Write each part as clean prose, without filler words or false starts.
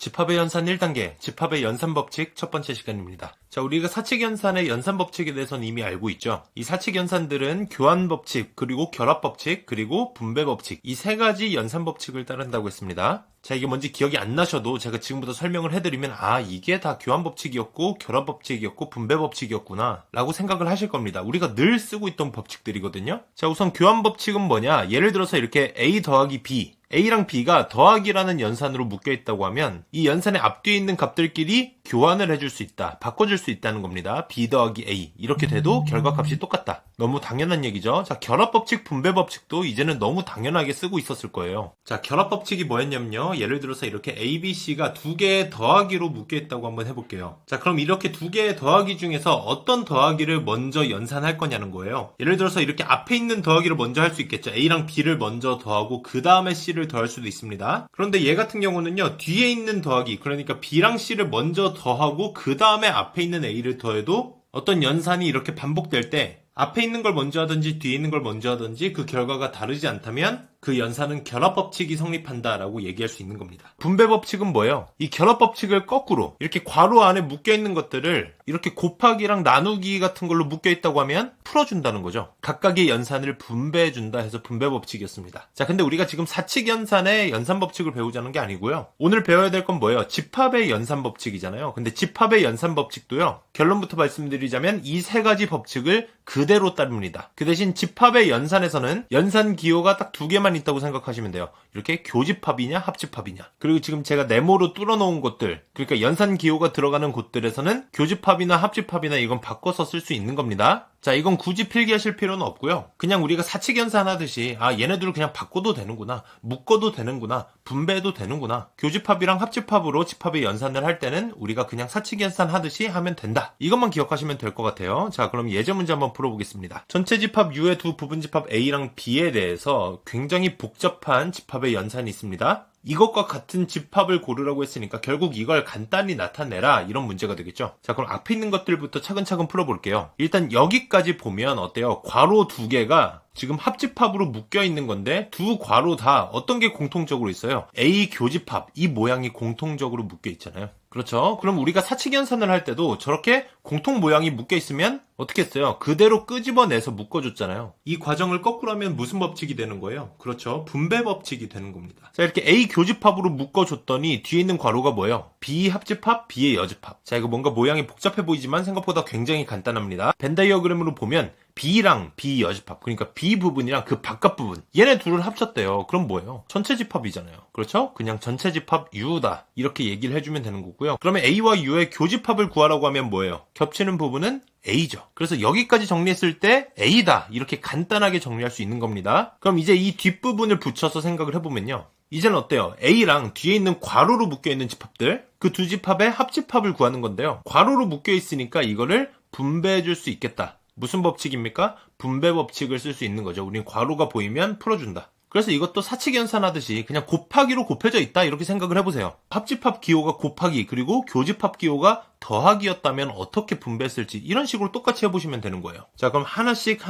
집합의 연산 1단계, 집합의 연산법칙 첫 번째 시간입니다. 자, 우리가 사칙연산의 연산법칙에 대해서는 이미 알고 있죠. 이 사칙연산들은 교환법칙, 그리고 결합법칙, 그리고 분배법칙, 이 세 가지 연산법칙을 따른다고 했습니다. 자, 이게 뭔지 기억이 안 나셔도 제가 지금부터 설명을 해드리면 이게 다 교환법칙이었고 결합법칙이었고 분배법칙이었구나 라고 생각을 하실 겁니다. 우리가 늘 쓰고 있던 법칙들이거든요. 자, 우선 교환법칙은 뭐냐, 예를 들어서 이렇게 A 더하기 B, A랑 B가 더하기라는 연산으로 묶여있다고 하면 이 연산의 앞뒤에 있는 값들끼리 교환을 해줄 수 있다, 바꿔줄 수 있다는 겁니다. B 더하기 A 이렇게 돼도 결과값이 똑같다. 너무 당연한 얘기죠. 자, 결합법칙, 분배법칙도 이제는 너무 당연하게 쓰고 있었을 거예요. 자, 결합법칙이 뭐였냐면요, 예를 들어서 이렇게 A, B, C가 두 개의 더하기로 묶여있다고 한번 해볼게요. 자, 그럼 이렇게 두 개의 더하기 중에서 어떤 더하기를 먼저 연산할 거냐는 거예요. 예를 들어서 이렇게 앞에 있는 더하기를 먼저 할 수 있겠죠. A랑 B를 먼저 더하고 그 다음에 C를 더할 수도 있습니다. 그런데 얘 같은 경우는요, 뒤에 있는 더하기, 그러니까 B랑 C를 먼저 더하고 그 다음에 앞에 있는 A를 더해도 어떤 연산이 이렇게 반복될 때 앞에 있는 걸 먼저 하든지 뒤에 있는 걸 먼저 하든지 그 결과가 다르지 않다면 그 연산은 결합법칙이 성립한다라고 얘기할 수 있는 겁니다. 분배법칙은 뭐예요? 이 결합법칙을 거꾸로 이렇게 괄호 안에 묶여있는 것들을 이렇게 곱하기랑 나누기 같은 걸로 묶여있다고 하면 풀어준다는 거죠. 각각의 연산을 분배해준다 해서 분배법칙이었습니다. 자, 근데 우리가 지금 사칙연산의 연산법칙을 배우자는 게 아니고요. 오늘 배워야 될 건 뭐예요? 집합의 연산법칙이잖아요. 근데 집합의 연산법칙도요, 결론부터 말씀드리자면 이 세 가지 법칙을 그대로 따릅니다. 그 대신 집합의 연산에서는 연산 기호가 딱 두 개만 있다고 생각하시면 돼요. 이렇게 교집합이냐 합집합이냐. 그리고 지금 제가 네모로 뚫어놓은 곳들, 그러니까 연산 기호가 들어가는 곳들에서는 교집합이나 합집합이나 이건 바꿔서 쓸 수 있는 겁니다. 자, 이건 굳이 필기하실 필요는 없고요. 그냥 우리가 사칙연산 하듯이 얘네들을 그냥 바꿔도 되는구나, 묶어도 되는구나, 분배해도 되는구나, 교집합이랑 합집합으로 집합의 연산을 할 때는 우리가 그냥 사칙연산 하듯이 하면 된다, 이것만 기억하시면 될 것 같아요. 자, 그럼 예제 문제 한번 풀어보겠습니다. 전체 집합 U의 두 부분집합 A랑 B에 대해서 굉장히 복잡한 집합의 연산이 있습니다. 이것과 같은 집합을 고르라고 했으니까 결국 이걸 간단히 나타내라, 이런 문제가 되겠죠. 자, 그럼 앞에 있는 것들부터 차근차근 풀어볼게요. 일단 여기까지 보면 어때요? 괄호 두 개가 지금 합집합으로 묶여있는 건데 두 괄호 다 어떤 게 공통적으로 있어요? A 교집합, 이 모양이 공통적으로 묶여있잖아요. 그렇죠? 그럼 우리가 사칙연산을 할 때도 저렇게 공통 모양이 묶여있으면 어떻게 했어요? 그대로 끄집어내서 묶어줬잖아요. 이 과정을 거꾸로 하면 무슨 법칙이 되는 거예요? 그렇죠, 분배법칙이 되는 겁니다. 자, 이렇게 A 교집합으로 묶어줬더니 뒤에 있는 괄호가 뭐예요? B 합집합, B의 여집합. 자, 이거 뭔가 모양이 복잡해 보이지만 생각보다 굉장히 간단합니다. 벤 다이어그램으로 보면 B랑 B 여집합, 그러니까 B 부분이랑 그 바깥 부분, 얘네 둘을 합쳤대요. 그럼 뭐예요? 전체 집합이잖아요. 그렇죠? 그냥 전체 집합 U다, 이렇게 얘기를 해주면 되는 거고요. 그러면 A와 U의 교집합을 구하라고 하면 뭐예요? 겹치는 부분은 A죠. 그래서 여기까지 정리했을 때 A다, 이렇게 간단하게 정리할 수 있는 겁니다. 그럼 이제 이 뒷부분을 붙여서 생각을 해보면요, 이제는 어때요? A랑 뒤에 있는 괄호로 묶여있는 집합들, 그 두 집합의 합집합을 구하는 건데요, 괄호로 묶여있으니까 이거를 분배해줄 수 있겠다. 무슨 법칙입니까? 분배법칙을 쓸 수 있는 거죠. 우린 괄호가 보이면 풀어준다. 그래서 이것도 사칙연산 하듯이 그냥 곱하기로 곱해져 있다, 이렇게 생각을 해보세요. 합집합 기호가 곱하기, 그리고 교집합 기호가 더하기였다면 어떻게 분배했을지 이런 식으로 똑같이 해보시면 되는 거예요. 자, 그럼 하나씩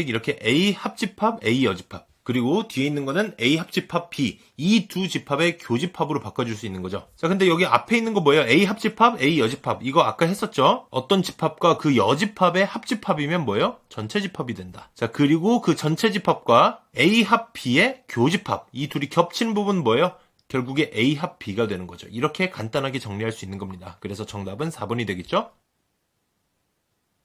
이렇게 A 합집합, A 여집합, 그리고 뒤에 있는 거는 A 합집합 B, 이 두 집합의 교집합으로 바꿔줄 수 있는 거죠. 자, 근데 여기 앞에 있는 거 뭐예요? A 합집합, A 여집합, 이거 아까 했었죠? 어떤 집합과 그 여집합의 합집합이면 뭐예요? 전체 집합이 된다. 자, 그리고 그 전체 집합과 A 합 B의 교집합, 이 둘이 겹치는 부분 뭐예요? 결국에 A 합 B가 되는 거죠. 이렇게 간단하게 정리할 수 있는 겁니다. 그래서 정답은 4번이 되겠죠?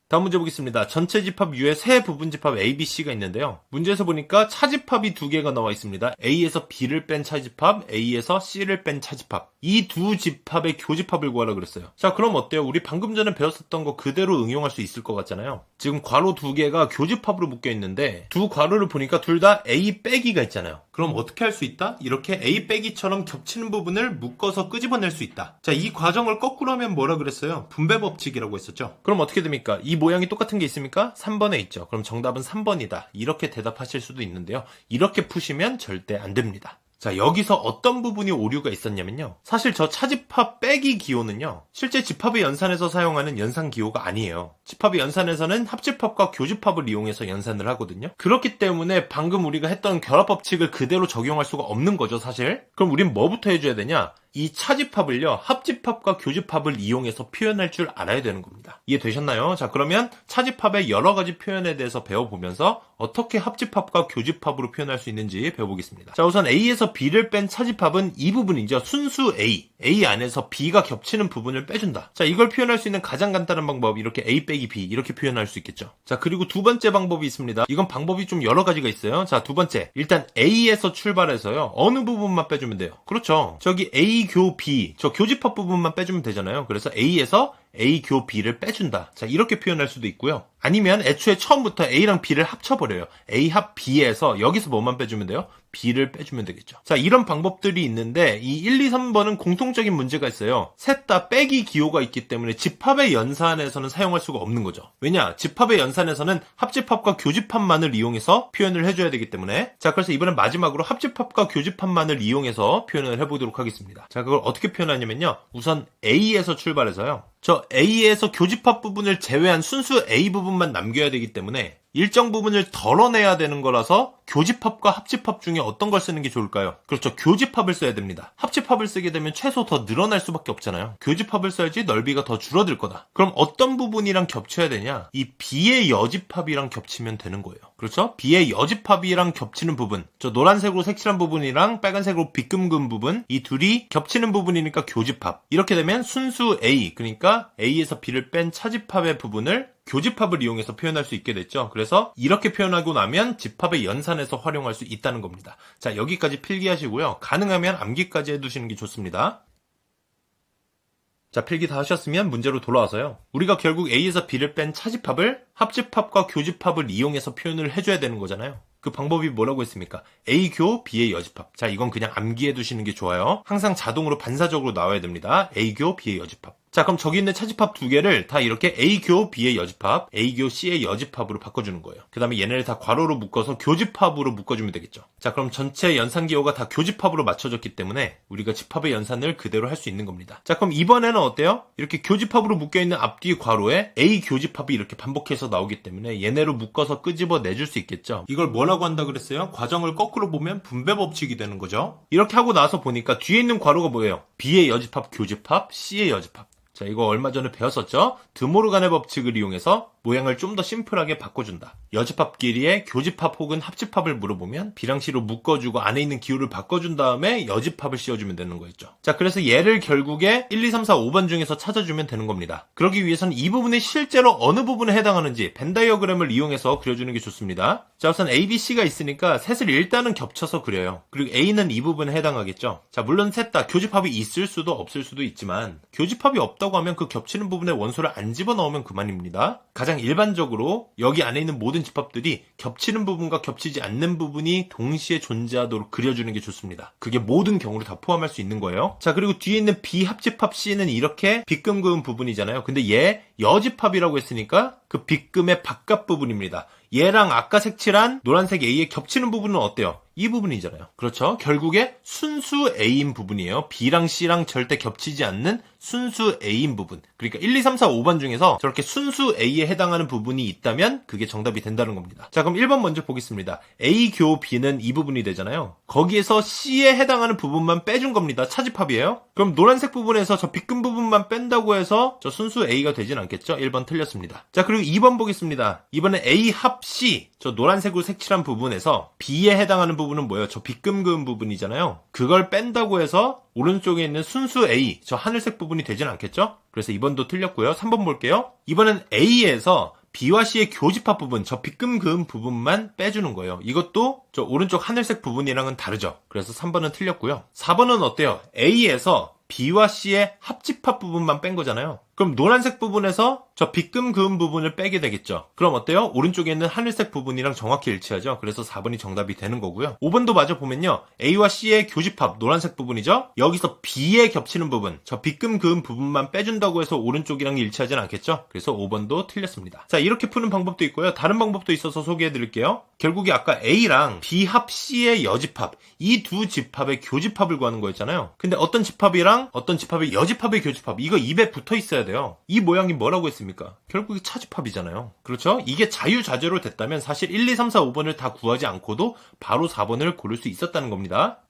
다음 문제 보겠습니다. 전체 집합 U의 세 부분 집합 A, B, C가 있는데요. 문제에서 보니까 차집합이 두 개가 나와 있습니다. A에서 B를 뺀 차집합, A에서 C를 뺀 차집합. 이 두 집합의 교집합을 구하라 그랬어요. 자, 그럼 어때요? 우리 방금 전에 배웠었던 거 그대로 응용할 수 있을 것 같잖아요. 지금 괄호 두 개가 교집합으로 묶여 있는데 두 괄호를 보니까 둘 다 A 빼기가 있잖아요. 그럼 어떻게 할 수 있다? 이렇게 A 빼기처럼 겹치는 부분을 묶어서 끄집어낼 수 있다. 자, 이 과정을 거꾸로 하면 뭐라 그랬어요? 분배법칙이라고 했었죠. 그럼 어떻게 됩니까? 이 모양이 똑같은 게 있습니까? 3번에 있죠. 그럼 정답은 3번이다, 이렇게 대답하실 수도 있는데요, 이렇게 푸시면 절대 안 됩니다. 자, 여기서 어떤 부분이 오류가 있었냐면요, 사실 저 차집합 빼기 기호는요, 실제 집합의 연산에서 사용하는 연산 기호가 아니에요. 집합의 연산에서는 합집합과 교집합을 이용해서 연산을 하거든요. 그렇기 때문에 방금 우리가 했던 결합법칙을 그대로 적용할 수가 없는 거죠, 사실. 그럼 우린 뭐부터 해줘야 되냐? 이 차집합을요, 합집합과 교집합을 이용해서 표현할 줄 알아야 되는 겁니다. 이해되셨나요? 자, 그러면 차집합의 여러 가지 표현에 대해서 배워보면서 어떻게 합집합과 교집합으로 표현할 수 있는지 배워보겠습니다. 자, 우선 A에서 B를 뺀 차집합은 이 부분이죠. 순수 A 안에서 B가 겹치는 부분을 빼준다. 자, 이걸 표현할 수 있는 가장 간단한 방법, 이렇게 A 빼기 B 이렇게 표현할 수 있겠죠. 자, 그리고 두 번째 방법이 있습니다. 이건 방법이 좀 여러 가지가 있어요. 자, 두 번째, 일단 A에서 출발해서요, 어느 부분만 빼주면 돼요. 그렇죠. 저기 A 교 B, 저 교집합 부분만 빼주면 되잖아요. 그래서 A에서 A 교 B를 빼준다. 자, 이렇게 표현할 수도 있고요. 아니면 애초에 처음부터 A랑 B를 합쳐버려요. A 합 B에서 여기서 뭐만 빼주면 돼요? B를 빼주면 되겠죠. 자, 이런 방법들이 있는데 이 1, 2, 3번은 공통적인 문제가 있어요. 셋 다 빼기 기호가 있기 때문에 집합의 연산에서는 사용할 수가 없는 거죠. 왜냐? 집합의 연산에서는 합집합과 교집합만을 이용해서 표현을 해줘야 되기 때문에. 자, 그래서 이번엔 마지막으로 합집합과 교집합만을 이용해서 표현을 해보도록 하겠습니다. 자, 그걸 어떻게 표현하냐면요, 우선 A에서 출발해서요, 저 A에서 교집합 부분을 제외한 순수 A 부분만 남겨야 되기 때문에 일정 부분을 덜어내야 되는 거라서 교집합과 합집합 중에 어떤 걸 쓰는 게 좋을까요? 그렇죠. 교집합을 써야 됩니다. 합집합을 쓰게 되면 최소 더 늘어날 수밖에 없잖아요. 교집합을 써야지 넓이가 더 줄어들 거다. 그럼 어떤 부분이랑 겹쳐야 되냐? 이 B의 여집합이랑 겹치면 되는 거예요. 그렇죠? B의 여집합이랑 겹치는 부분, 저 노란색으로 색칠한 부분이랑 빨간색으로 빗금금 부분, 이 둘이 겹치는 부분이니까 교집합. 이렇게 되면 순수 A, 그러니까 A에서 B를 뺀 차집합의 부분을 교집합을 이용해서 표현할 수 있게 됐죠. 그래서 이렇게 표현하고 나면 집합의 연산에서 활용할 수 있다는 겁니다. 자, 여기까지 필기하시고요. 가능하면 암기까지 해두시는 게 좋습니다. 자, 필기 다 하셨으면 문제로 돌아와서요, 우리가 결국 A에서 B를 뺀 차집합을 합집합과 교집합을 이용해서 표현을 해줘야 되는 거잖아요. 그 방법이 뭐라고 했습니까? A 교 B의 여집합. 자, 이건 그냥 암기해 두시는 게 좋아요. 항상 자동으로 반사적으로 나와야 됩니다. A 교 B의 여집합. 자, 그럼 저기 있는 차집합 두 개를 다 이렇게 A 교 B의 여집합, A 교 C의 여집합으로 바꿔주는 거예요. 그 다음에 얘네를 다 괄호로 묶어서 교집합으로 묶어주면 되겠죠. 자, 그럼 전체 연산 기호가 다 교집합으로 맞춰졌기 때문에 우리가 집합의 연산을 그대로 할 수 있는 겁니다. 자, 그럼 이번에는 어때요? 이렇게 교집합으로 묶여있는 앞뒤 괄호에 A 교집합이 이렇게 반복해서 나오기 때문에 얘네로 묶어서 끄집어 내줄 수 있겠죠. 이걸 뭐라고 한다 그랬어요? 과정을 거꾸로 보면 분배 법칙이 되는 거죠. 이렇게 하고 나서 보니까 뒤에 있는 괄호가 뭐예요? B의 여집합, 교집합, C의 여집합. 자, 이거 얼마 전에 배웠었죠? 드모르간의 법칙을 이용해서 모양을 좀 더 심플하게 바꿔준다. 여집합끼리의 교집합 혹은 합집합을 물어보면 B랑 C로 묶어주고 안에 있는 기호를 바꿔준 다음에 여집합을 씌워주면 되는 거였죠. 자, 그래서 얘를 결국에 1, 2, 3, 4, 5번 중에서 찾아주면 되는 겁니다. 그러기 위해서는 이 부분이 실제로 어느 부분에 해당하는지 벤 다이어그램을 이용해서 그려주는 게 좋습니다. 자, 우선 A, B, C가 있으니까 셋을 일단은 겹쳐서 그려요. 그리고 A는 이 부분에 해당하겠죠. 자, 물론 셋 다 교집합이 있을 수도 없을 수도 있지만 교집합이 없다고 하면 그 겹치는 부분에 원소를 안 집어넣으면 그만입니다. 가장 일반적으로 여기 안에 있는 모든 집합들이 겹치는 부분과 겹치지 않는 부분이 동시에 존재하도록 그려주는 게 좋습니다. 그게 모든 경우를 다 포함할 수 있는 거예요. 자, 그리고 뒤에 있는 B 합집합 C는 이렇게 빗금 그은 부분이잖아요. 근데 얘 여집합이라고 했으니까 그 빗금의 바깥 부분입니다. 얘랑 아까 색칠한 노란색 A에 겹치는 부분은 어때요? 이 부분이잖아요. 그렇죠? 결국에 순수 A인 부분이에요. B랑 C랑 절대 겹치지 않는 순수 A인 부분. 그러니까 1, 2, 3, 4, 5번 중에서 저렇게 순수 A에 해당하는 부분이 있다면 그게 정답이 된다는 겁니다. 자, 그럼 1번 먼저 보겠습니다. A 교 B는 이 부분이 되잖아요. 거기에서 C에 해당하는 부분만 빼준 겁니다. 차집합이에요. 그럼 노란색 부분에서 저 빗금 부분만 뺀다고 해서 저 순수 A가 되진 않겠죠? 1번 틀렸습니다. 자, 그리고 2번 보겠습니다. 이번에 A 합 C, 저 노란색으로 색칠한 부분에서 B에 해당하는 부분은 뭐예요? 저 빗금 그은 부분이잖아요. 그걸 뺀다고 해서 오른쪽에 있는 순수 A, 저 하늘색 부분이 되진 않겠죠? 그래서 2번도 틀렸고요. 3번 볼게요. 이번엔 A에서 B와 C의 교집합 부분, 저 빗금 그은 부분만 빼주는 거예요. 이것도 저 오른쪽 하늘색 부분이랑은 다르죠. 그래서 3번은 틀렸고요. 4번은 어때요? A에서 B와 C의 합집합 부분만 뺀 거잖아요. 그럼 노란색 부분에서 저 빗금 그은 부분을 빼게 되겠죠. 그럼 어때요? 오른쪽에 있는 하늘색 부분이랑 정확히 일치하죠. 그래서 4번이 정답이 되는 거고요. 5번도 마저 보면요, A와 C의 교집합 노란색 부분이죠. 여기서 B에 겹치는 부분, 저 빗금 그은 부분만 빼준다고 해서 오른쪽이랑 일치하진 않겠죠. 그래서 5번도 틀렸습니다. 자, 이렇게 푸는 방법도 있고요. 다른 방법도 있어서 소개해 드릴게요. 결국에 아까 A랑 B 합 C의 여집합, 이 두 집합의 교집합을 구하는 거였잖아요. 근데 어떤 집합이랑 어떤 집합의 여집합의 교집합, 이거 입에 붙어 있어야 돼요. 이 모양이 뭐라고 했습니까? 결국에 차집합이잖아요. 그렇죠? 이게 자유자재로 됐다면 사실 1, 2, 3, 4, 5번을 다 구하지 않고도 바로 4번을 고를 수 있었다는 겁니다.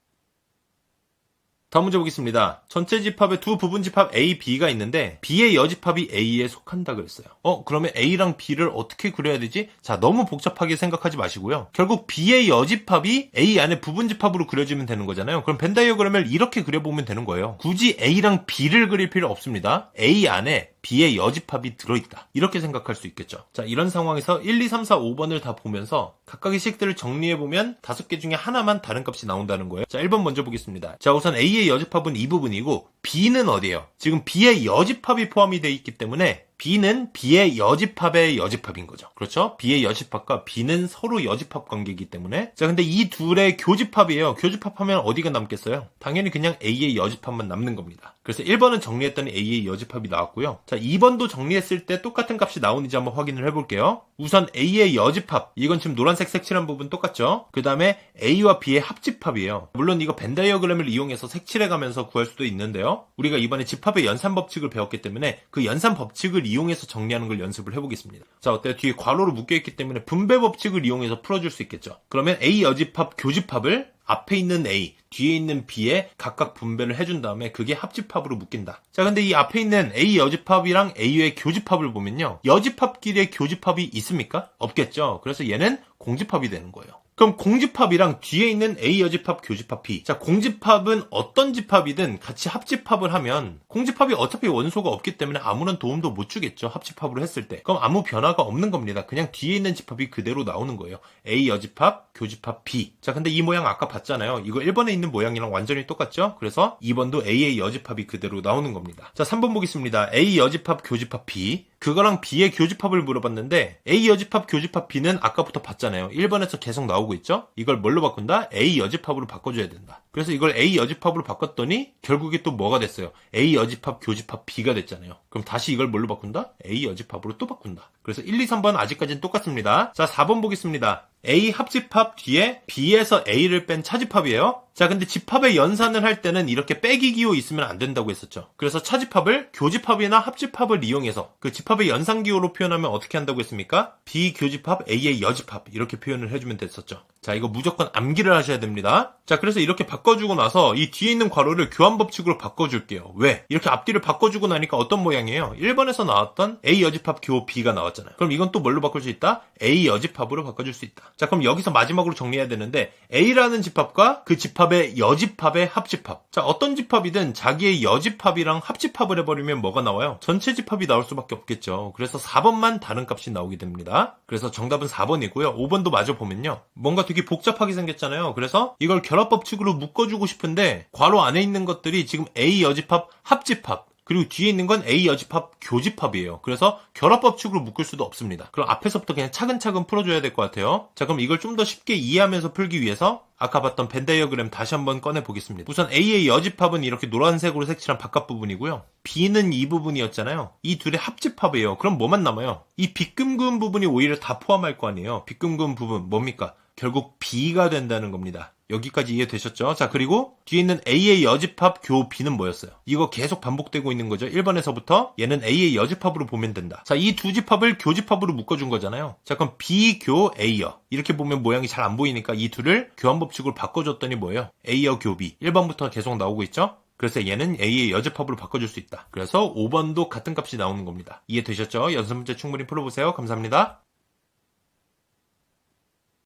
다음 문제 보겠습니다. 전체 집합에 두 부분 집합 A, B가 있는데 B의 여집합이 A에 속한다 그랬어요. 그러면 A랑 B를 어떻게 그려야 되지? 자, 너무 복잡하게 생각하지 마시고요. 결국 B의 여집합이 A 안에 부분 집합으로 그려지면 되는 거잖아요. 그럼 벤 다이어그램을 이렇게 그려보면 되는 거예요. 굳이 A랑 B를 그릴 필요 없습니다. A 안에 B의 여집합이 들어있다. 이렇게 생각할 수 있겠죠. 자, 이런 상황에서 1, 2, 3, 4, 5번을 다 보면서 각각의 식들을 정리해보면 5개 중에 하나만 다른 값이 나온다는 거예요. 자, 1번 먼저 보겠습니다. 자, 우선 A의 여집합은 이 부분이고 B는 어디예요? 지금 B의 여집합이 포함이 되어 있기 때문에 B는 B의 여집합의 여집합인 거죠. 그렇죠? B의 여집합과 B는 서로 여집합 관계이기 때문에. 자, 근데 이 둘의 교집합이에요. 교집합하면 어디가 남겠어요? 당연히 그냥 A의 여집합만 남는 겁니다. 그래서 1번은 정리했더니 A의 여집합이 나왔고요. 자, 2번도 정리했을 때 똑같은 값이 나오는지 한번 확인을 해볼게요. 우선 A의 여집합, 이건 지금 노란색 색칠한 부분 똑같죠? 그 다음에 A와 B의 합집합이에요. 물론 이거 벤 다이어그램을 이용해서 색칠해가면서 구할 수도 있는데요. 우리가 이번에 집합의 연산 법칙을 배웠기 때문에 그 연산 법칙을 이용해서 정리하는 걸 연습을 해보겠습니다. 자, 어때요? 뒤에 괄호로 묶여있기 때문에 분배 법칙을 이용해서 풀어줄 수 있겠죠. 그러면 A 여집합 교집합을 앞에 있는 A, 뒤에 있는 B에 각각 분배를 해준 다음에 그게 합집합으로 묶인다. 자, 근데 이 앞에 있는 A 여집합이랑 A의 교집합을 보면요. 여집합끼리의 교집합이 있습니까? 없겠죠. 그래서 얘는 공집합이 되는 거예요. 그럼 공집합이랑 뒤에 있는 A 여집합, 교집합 B. 자, 공집합은 어떤 집합이든 같이 합집합을 하면 공집합이 어차피 원소가 없기 때문에 아무런 도움도 못 주겠죠. 합집합으로 했을 때. 그럼 아무 변화가 없는 겁니다. 그냥 뒤에 있는 집합이 그대로 나오는 거예요. A 여집합, 교집합 B. 자, 근데 이 모양 아까 봤잖아요. 이거 1번에 있는 모양이랑 완전히 똑같죠? 그래서 2번도 A의 여집합이 그대로 나오는 겁니다. 자, 3번 보겠습니다. A 여집합, 교집합 B. 그거랑 B의 교집합을 물어봤는데 A 여집합, 교집합 B는 아까부터 봤잖아요. 1번에서 계속 나오고 있죠? 이걸 뭘로 바꾼다? A 여집합으로 바꿔줘야 된다. 그래서 이걸 A 여집합으로 바꿨더니 결국에 또 뭐가 됐어요? A 여집합, 교집합 B가 됐잖아요. 그럼 다시 이걸 뭘로 바꾼다? A 여집합으로 또 바꾼다. 그래서 1, 2, 3번 아직까지는 똑같습니다. 자, 4번 보겠습니다. A 합집합 뒤에 B에서 A를 뺀 차집합이에요. 자, 근데 집합의 연산을 할 때는 이렇게 빼기 기호 있으면 안 된다고 했었죠. 그래서 차집합을 교집합이나 합집합을 이용해서 그 집합의 연산 기호로 표현하면 어떻게 한다고 했습니까? B 교집합 A의 여집합 이렇게 표현을 해주면 됐었죠. 자, 이거 무조건 암기를 하셔야 됩니다. 자, 그래서 이렇게 바꿔주고 나서 이 뒤에 있는 괄호를 교환법칙으로 바꿔줄게요. 왜? 이렇게 앞뒤를 바꿔주고 나니까 어떤 모양이에요? 1번에서 나왔던 A 여집합 교 B가 나왔잖아요. 그럼 이건 또 뭘로 바꿀 수 있다? A 여집합으로 바꿔줄 수 있다. 자, 그럼 여기서 마지막으로 정리해야 되는데 A라는 집합과 그 집합의 여집합의 합집합. 자, 어떤 집합이든 자기의 여집합이랑 합집합을 해버리면 뭐가 나와요? 전체 집합이 나올 수밖에 없겠죠. 그래서 4번만 다른 값이 나오게 됩니다. 그래서 정답은 4번이고요. 5번도 마저 보면요. 뭔가 되게 복잡하게 생겼잖아요. 그래서 이걸 결합법칙으로 묶어주고 싶은데 괄호 안에 있는 것들이 지금 A 여집합, 합집합 그리고 뒤에 있는 건 A 여집합, 교집합이에요. 그래서 결합법칙으로 묶을 수도 없습니다. 그럼 앞에서부터 그냥 차근차근 풀어줘야 될 것 같아요. 자, 그럼 이걸 좀 더 쉽게 이해하면서 풀기 위해서 아까 봤던 벤 다이어그램 다시 한번 꺼내보겠습니다. 우선 A의 여집합은 이렇게 노란색으로 색칠한 바깥 부분이고요. B는 이 부분이었잖아요. 이 둘의 합집합이에요. 그럼 뭐만 남아요? 이 빗금 그은 부분이 오히려 다 포함할 거 아니에요. 빗금 그은 부분 뭡니까? 결국 B가 된다는 겁니다. 여기까지 이해되셨죠? 자, 그리고 뒤에 있는 A의 여집합 교 B는 뭐였어요? 이거 계속 반복되고 있는 거죠. 1번에서부터 얘는 A의 여집합으로 보면 된다. 자, 이 두 집합을 교집합으로 묶어준 거잖아요. 자, 그럼 B 교 A여 이렇게 보면 모양이 잘 안 보이니까 이 둘을 교환법칙으로 바꿔줬더니 뭐예요? A여 교 B 1번부터 계속 나오고 있죠? 그래서 얘는 A의 여집합으로 바꿔줄 수 있다. 그래서 5번도 같은 값이 나오는 겁니다. 이해되셨죠? 연습 문제 충분히 풀어보세요. 감사합니다.